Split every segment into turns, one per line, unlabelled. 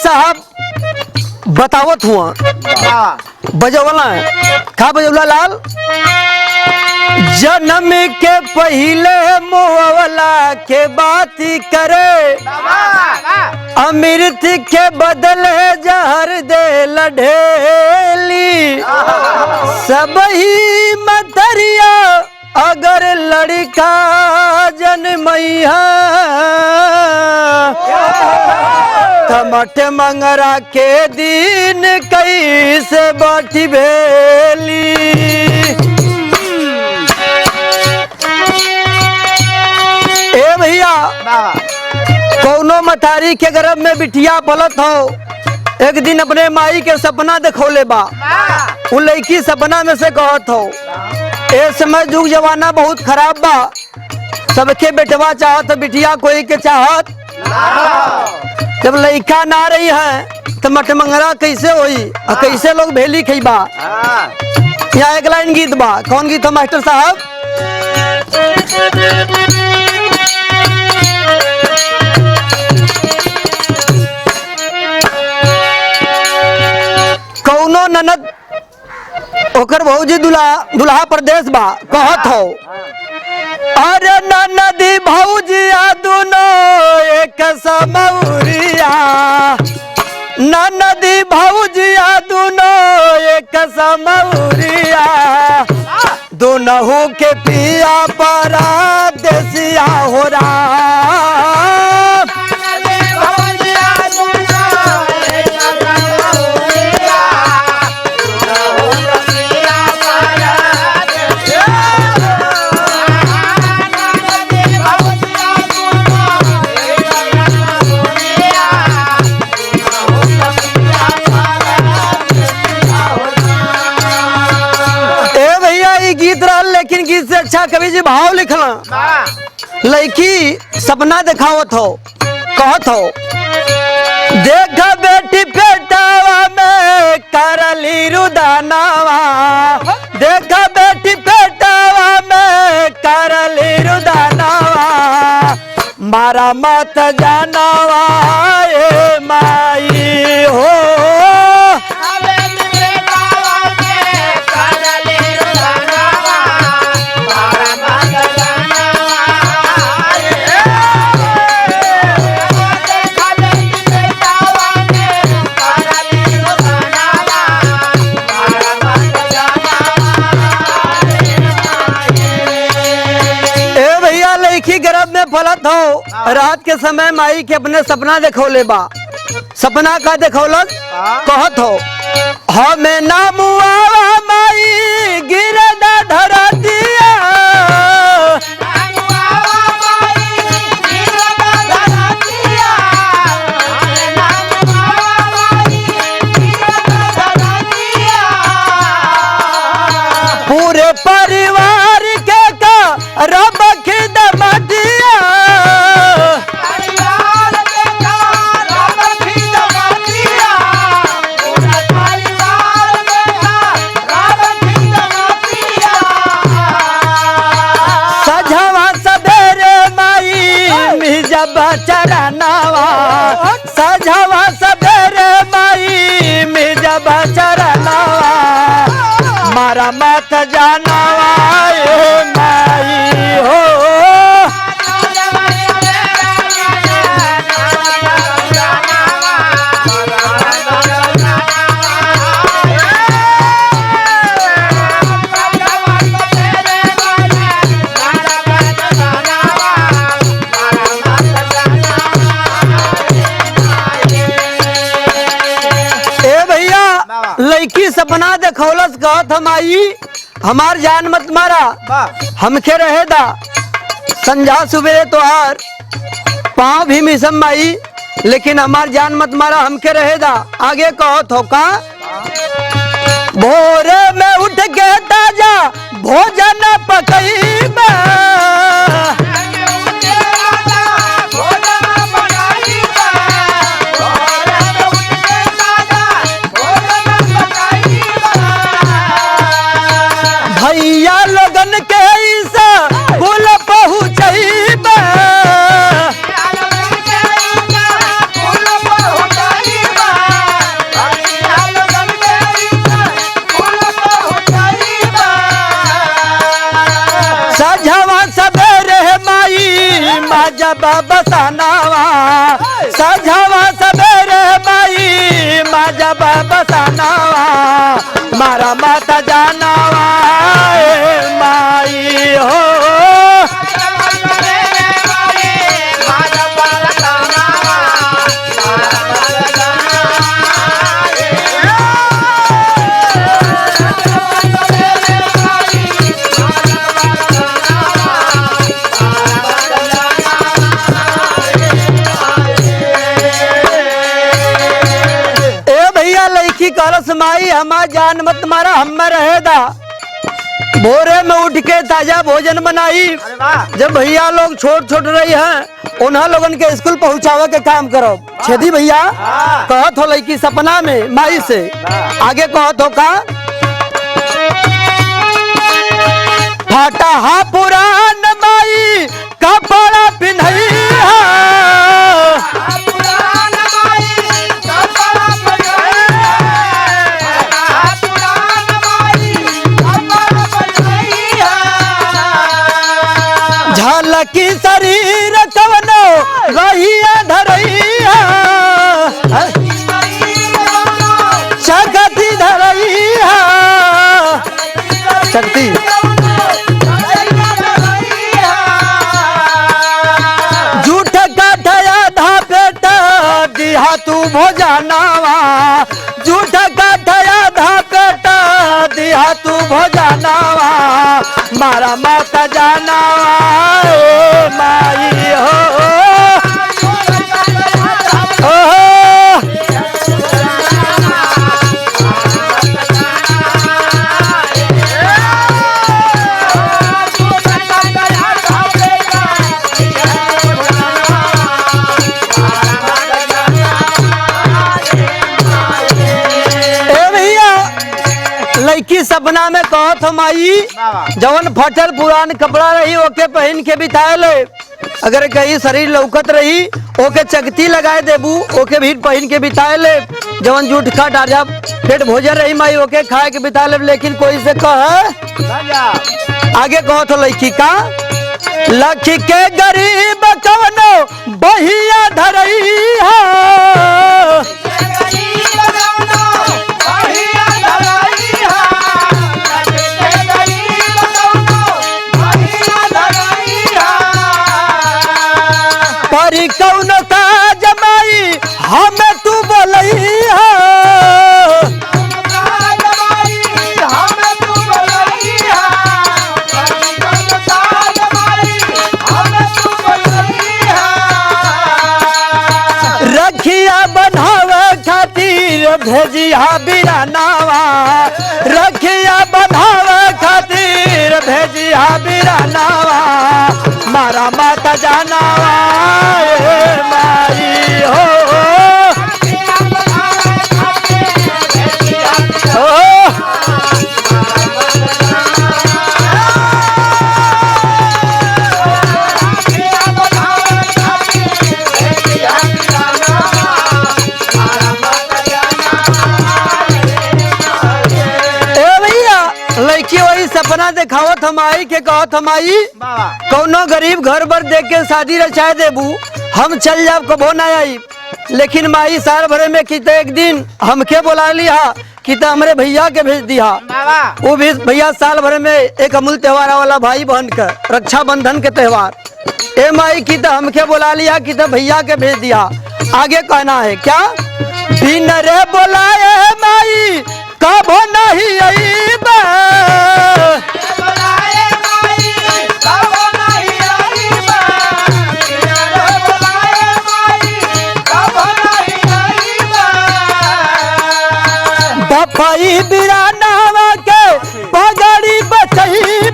साहब बतावत हुआ बजवला का बजवला लाल जन्म के पहले मुआवला के बात करे अमृत के बदले जहर दे लढेली सब ही मतरिया अगर लड़का जन्मैया कमट मंगरा के दिन कैसे बाटी भेली ए भैया कौनो मतारी के गर्भ में बिटिया पलत हो एक दिन अपने माई के सपना देखौले बा उ लड़की सपना में से कहत हो ए समय जुग जमाना बहुत खराब बा सबके बेटवा चाहत बिटिया कोई के चाहत जब लड़का ना रही है तो मटमंगरा कैसे होई और कैसे लोग भेली खइबा। यहाँ एक लाइन गीत बा कौन गीत हो मास्टर साहब कौनो ननद ओकर भौजी दुल्हा प्रदेश बा कहत हो अरे नदी भौजिया दुनो एक समौरिया नदी भौजिया दुनो एक समौरिया दोनों के पिया परा देसिया हो रहा लेकिन गीत से अच्छा कवि जी भाव लिखला लड़की सपना दिखावत हो कहत हो देख बेटी पेटावा में करली रुदानावा देख बेटी पेटावा में करली रुदानावा मारा मत जानावा ए माई हो फलत हो रात के समय माई के अपने सपना देखौले बा सपना का देखौलत कहत हो हमें नाम आवा माई गिरदा धरा दिया पूरे परिवार के का रब खिदमा दिया चरनावा सजवा सबेरे माई में जब चरनावा मारा मत जानावा ए माई हो लड़की सपना देखौलस कहत हम आई हमार जान मत मारा हमके रहे दा संझा सुबह तोहार पाँव भी मिसम माई लेकिन हमार जान मत मारा हमके रहे दा आगे कहत हो का भोरे में उठ के ताजा भोजन पकईबा भैया लोगन के ऐसा बोल पहुँचईबा बाबा सानावा सजावा सबेरे माई माजा बाबा सानावा मारा माता जानावा माई हो कलश माई हमार जान मत मारा हम रहेगा भोरे में उठ के ताजा भोजन बनाई जब भैया लोग छोट छोट रही हैं उन्हें लोगन के स्कूल पहुंचावे के काम करो छेदी भैया कहत हो लड़की सपना में माई से आगे कहत हो का फाटा हा पुरान माई कपड़ा पिन्हई झलकी शरीर कवनो रहिया धरैया शक्ति धरैया शक्ति झूठ काठया धापेट दिहा तू भोजनावा झूठ काठया धापेट दिहा तू भोजनावा मारा माता जानावा माई हो लड़की सपना में कहत माई जवन फटल पुरान कपड़ा रही ओके पहन के बिताए ले अगर कहीं शरीर लौकत रही ओके चकती लगाए देबू ओके भी पहन के बिताए ले जवन जूठ खा डाजा पेट भोजन रही माई ओके खाए के बिता ले लेकिन कोई से कह आगे कहत हो लड़की का लखी के गरीब कवनो बहिया धरई परी कौन का जमाई हमें तू बोलैया रखिया बनावे खातिर भेजिया बिरानावा रखिया बनावे खातिर भेजिया बिरानावा मारा माता जानावा माई हो लड़की वही सपना दिखावत हमारी के कहत हमारी कौनो गरीब घर पर देख के शादी रचाए देबू हम चल जाब कबो ना आई लेकिन माई साल भरे में कित एक दिन हमके बुला लिया कि हमरे भैया के भेज दिया वो भी भैया साल भरे में एक अमूल त्योहार वाला भाई बहन का रक्षाबंधन के त्योहार ए माई की हमके बुला लिया कि भैया के भेज दिया आगे कहना है क्या बिन रे बुलाए माई कबो नहीं आई बफाई बिरानावा के पगड़ी बचई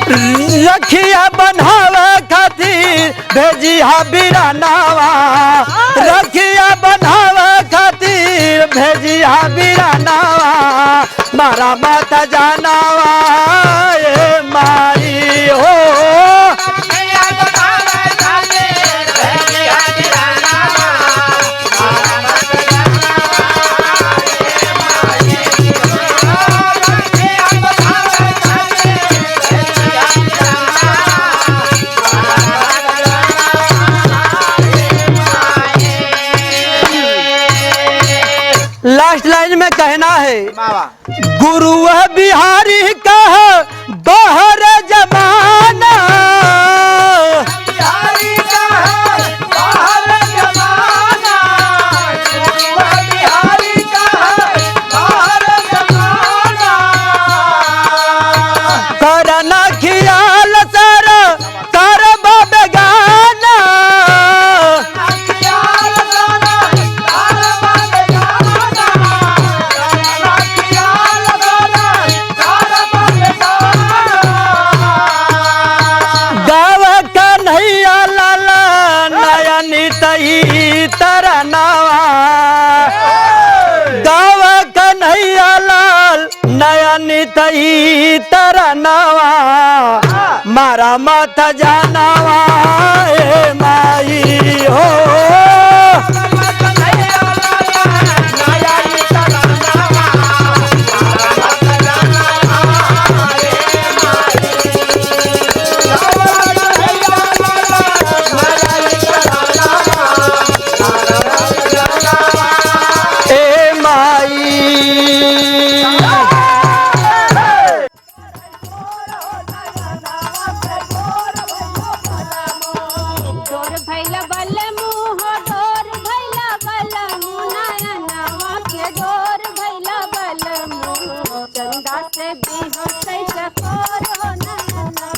रखिया बनावे खातिर भेजिया बिरानावा रखिया बनावे खातिर भेजिया बिरानावा मारा माता जानावा ए माई हो में कहना है
बाबा
गुरु है बिहारी का बाहर जमाना
बिहारी का है बाहर जमाना बिहारी का है बाहर जमाना
करना खियाल सारा कर बेगाना
खियाल सारा कर बेगाना खियाल सारा कर बेगाना
गाव कन्हैया लाला नयन तई तरनावा गाव कन्हैया लाल नयन तई तरनावा मारा मत जानावा ए माई हो ए माई
डोर भैला बल मुँह डोर भैला बल मुँह नयनवा के डोर भैला बल मुँह चंदा से बिहसै चकोर नयनवा